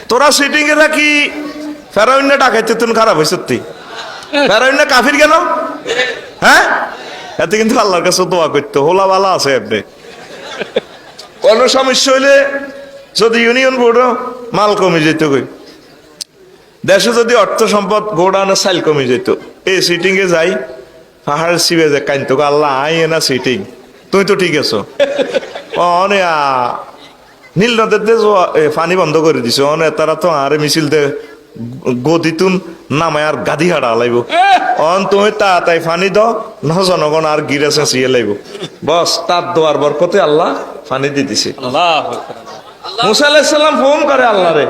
তোরা সিটিং এ থাকি ফেরাউন ডাকাইতে তুমি খারাপ হয়েছ তুই ফেরাউন কাফির কেন? হ্যাঁ, এতে কিন্তু আল্লাহর কাছে দোয়া করতো, হোলা বালা আছে আপনি। কোন সমস্যা হইলে যদি ইউনিয়ন বোর্ড মাল কমে যেত, দেশে যদি অর্থ সম্পদ গোডানো সাইল কমে যেত, এই সিটিং এ যাই পাহাড় শিবে যে কাইতো আল্লাহ আই না সিটিং, তুই তো ঠিক আছো। অনে নীল নদের পানি বন্ধ করে দিছে, অনে তারা তো আরে মিছিল দে গদিতুন নামায় আর গাদি হাড়া লাইব, অন তুমি তাই ফানি দাও ন জনগণ আর গিরে চেঁচিয়ে লাইব, বস তার দোয়ার বরকতে আল্লাহ ফানি দিয়ে দিছে। মুসা আলাইহিস সালাম ফোন করে আল্লাহ রে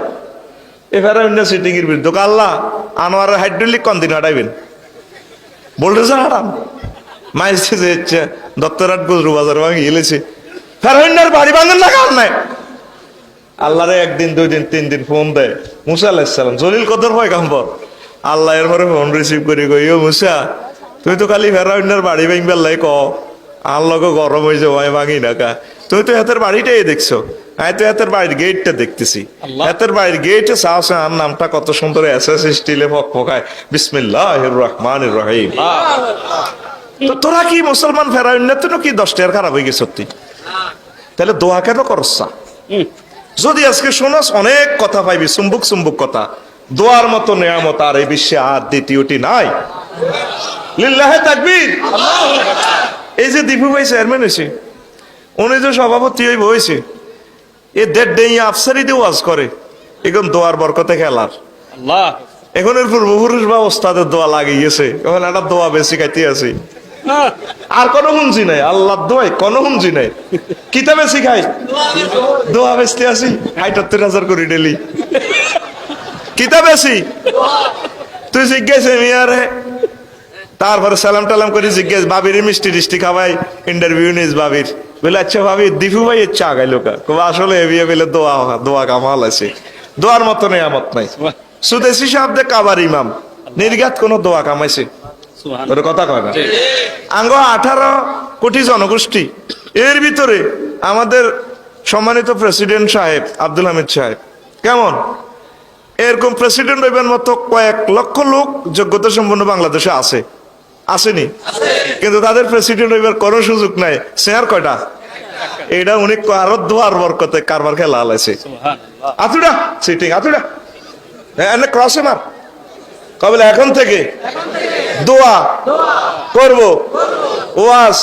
এবারে অন্য সিটিং এর বিরুদ্ধে, আল্লাহ আনোয়ারের হাইড্রোলিক কোন দিন হাঁটাইবেন, বোল্ডেজার হারাম মাইছে যে দত্তরাট গুজরু বাজার ভাঙি গেলেছে, ফেরাউনের বাড়ি ভাঙেন না কার নাই। আল্লাহরে একদিন 2 দিন 3 দিন ফোন দেয় মুসা আলাইহিস সালাম, জলিল কদর হয় কাম্বর। আল্লাহ এরপরে ফোন রিসিভ করে কই, ও মুসা তুই তো খালি ফেরাউনের বাড়ি ভাঙবার লাই ক, আল্লাহ গরম হয়ে যাও আমি ভাঙি না কা, তুই তো হাতের বাড়িটাই দেখছো, আমি তো হাতের বাড়ির গেটটা দেখতেছি, হাতের বাড়ির গেটে চাওছে আর নামটা কত সুন্দর এসএস স্টিলে ফকফকায় বিসমিল্লাহির রহমানির রহিম। তো তোরা কি মুসলমান ফেরাউন না, তুই কি 10 টাকার খারাপ হয়ে গেছ তুই, তাহলে দোয়া কেন করছ? যদি আজকে শোনাস অনেক কথা পাইবি, চুম্বুক চুম্বুক কথা, দোয়ার মতো নিয়ামত আর এই বিশ্বে আর দ্বিতীয়টি নাই। লিল্লাহে তাকবীর। এই যে দীপু ভাই চেয়ারম্যান হয়েছে, উনি যে সভাপতি হইব হয়েছে, এ 1.5 দিন আফসারি দিয়ে ওয়াজ করে, এখন দোয়ার বরকতে খেলার এখন এর পূর্বপুরুষ বা ওস্তাদের দোয়া লাগিয়েছে, এখন একটা দোয়া বেশি খাইতে আছে, আর কোন হুঞ্জি নাই, আল্লাহর দোয়াই কোন হুঞ্জি নাই, কিতাবে শিখাই দোয়া বেচতে আসি ৭৮,০০০ করে ডেলি কিতাবে আসি। তুই জিজ্ঞাসা মিয়ারে, তারপরে সালাম টালাম করে জিজ্ঞেস বাবির মিষ্টি টিষ্টি খাওয়াই, ইন্টারভিউ নিস বাবির, বলে আচ্ছা ভাবি দীপু ভাই এর চা গাইলো কা, আসলে এবিয়ে বলে দোয়া দোয়া কামাল আছে, দোয়ার মতো নেয়ামত নাই। সুদেশি সাহেবদের কাবার ইমাম নির্ঘাত কোন দোয়া কামাইছে? ওর কথা কয় না। আঙ্গ 18 কোটি জনগোষ্ঠী, এর ভিতরে আমাদের সম্মানিত প্রেসিডেন্ট সাহেব আব্দুল হামিদ সাহেব কেমন, এরকম প্রেসিডেন্ট হইবার মতো কয়েক লক্ষ লোক যোগ্যতা সম্পন্ন বাংলাদেশে আছে, আসেনি? কিন্তু তাদের প্রেসিডেন্ট হইবার কোনো সুযোগ নাই। চেয়ার কয়টা? এটা উনি আরো দোয়ার বরকতে কারবার খেলা আলাইছে। আতুডা সিটিং আতুডা এনে ক্রসে মার কবলে, এখন থেকে দোয়া করব, ওয়াজ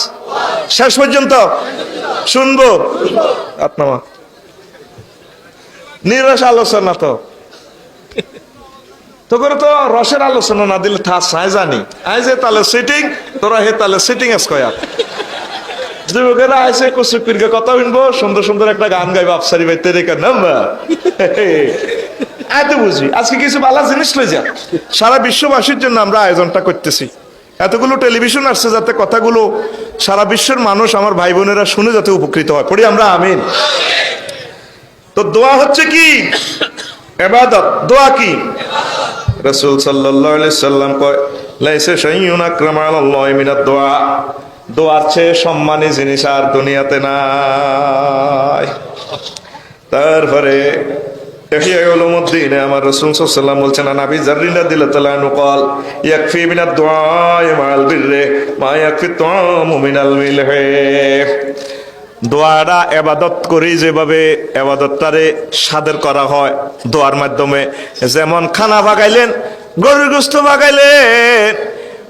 শেষ পর্যন্ত শুনবো, আপনামা নিরাশ আলোচনা তো করে তো রসের আলোচনা না দিলে থাস নাই জানি, আই যে তাহলে সিটিং তোরা হে তাহলে সিটিং এস কয়া যুবকেরা আইসে কুসুকিরকে কথা শুনবো, সুন্দর সুন্দর একটা গান গাইবো আফসারি বাইতে রেখে নাম্বার এত বুঝি। আজকে কিছু ভালো জিনিস লই যা, সারা বিশ্ববাসীর জন্য আমরা আয়োজনটা করতেছি, এতগুলো টেলিভিশন আসছে যাতে কথাগুলো সারা বিশ্বের মানুষ আমার ভাই বোনেরা শুনে যাতে উপকৃত হয়, পড়ি আমরা আমিন। তো দোয়া হচ্ছে কি? ইবাদত। দোয়া কি? রাসূল সাল্লাল্লাহু আলাইহি সাল্লাম কয় লাইসা শাইউন আকরামা আলাল্লাহি মিনাদ দোয়া, দোয়ার চেয়ে সম্মানী জিনিস আর দুনিয়াতে নাই। তারপরে ইহয়া উলুমুদ্দিন আমার রাসূল সাল্লাল্লাহু আলাইহি ওয়াসাল্লাম বলছেন নবী জাররিন রাদিয়াল্লাহু আনহু قال ইয়াকফি মিনাদ দুআ মা'আল বিররি মা ইয়াকফি তুআমু মিনাল মিলহি। দোয়াটা ইবাদত করি, যেভাবে ইবাদতটারে সাদের করা হয় দোয়ার মাধ্যমে, যেমন খানা পাকাইলেন, গরুর গোশত পাকাইলেন,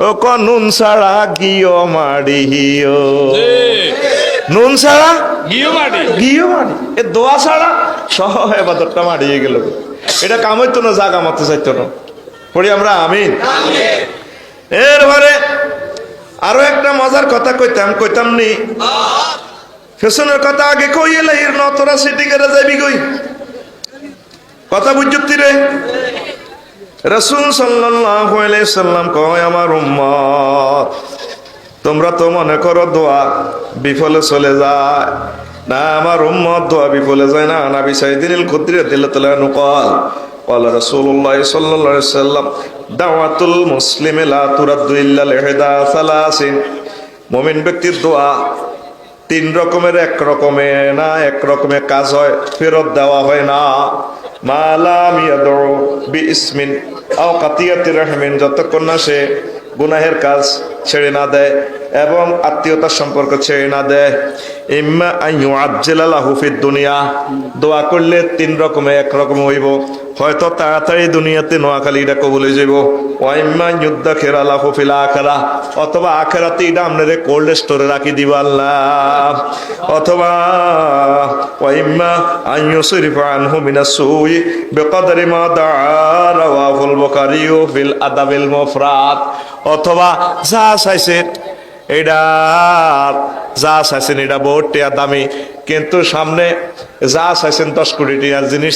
ও ক নুন ছাড়া গিও মাড়ি হিও, নুন ছাড়া গিও মাড়ি, এ দোয়া ছাড়া সহ ইবাদতটা মাড়িয়ে গেল। এটা কাম হইতো না, জাগা মতো চাইতো না, পড়ি আমরা আমিন। এরপরে আরো একটা মজার কথা কইতাম নি, ফেশনের কথা আগে কই এলে এর নতরা সিটিং এর যাবি কই, কথা বুঝতি রে? রাসূল সাল্লাল্লাহু আলাইহি সাল্লাম কয় আমার উম্মত তোমরা তো মনে করো দোয়া বিফলে চলে যায় না, আমার উম্মত দোয়া বিফলে যায় না। নবী সাইয়্যিদুল খুদরি রাদিয়াল্লাহু আনহু قال قال رسول الله صلى الله عليه وسلم دعوة المسلم لا ترد إلا لإحدى ثلاث। মুমিন ব্যক্তির দোয়া 3 রকমের, এক রকমের না, এক রকমের কাজ হয় ফেরত দেওয়া হয় না। মালাম ইয়াদউ বিইসমিন আও কাতিয়াতির রাহমিন, যতক্ষণ না সে গুনাহের কাজ ছেড়ে না দেয় এবং আত্মীয়তার সম্পর্ক ছেড়ে না দেয়। ইম্মা আন ইউআজ্জিলা লাহু ফিদ দুনিয়া, দোয়া করলে তিন রকমে এক রকম হইব, হয়তো তাড়াতাড়ি দুনিয়াতে নোয়াখালীটা কবুল হয়ে যাইব, ওয়া ইম্মা ইউদ্দাখিরা লাহু ফিল আখিরাহ, অথবা আখিরাতে এটা আপনারে কোল্ড স্টোরে রাখি দিব আল্লাহ, অথবা ওয়া ইম্মা আন ইউসরিফা আনহু মিনাস সুই বিকদরি মা দাআ রাওয়াহুল বুখারী ফিল আদাবিল মুফরাদ, অথবা যা চাইছে এটা, যা চাইছেন এটা বহুত টিয়া দামি, কিন্তু সামনে যা চাইছেন 10 কোটি টিয়ার জিনিস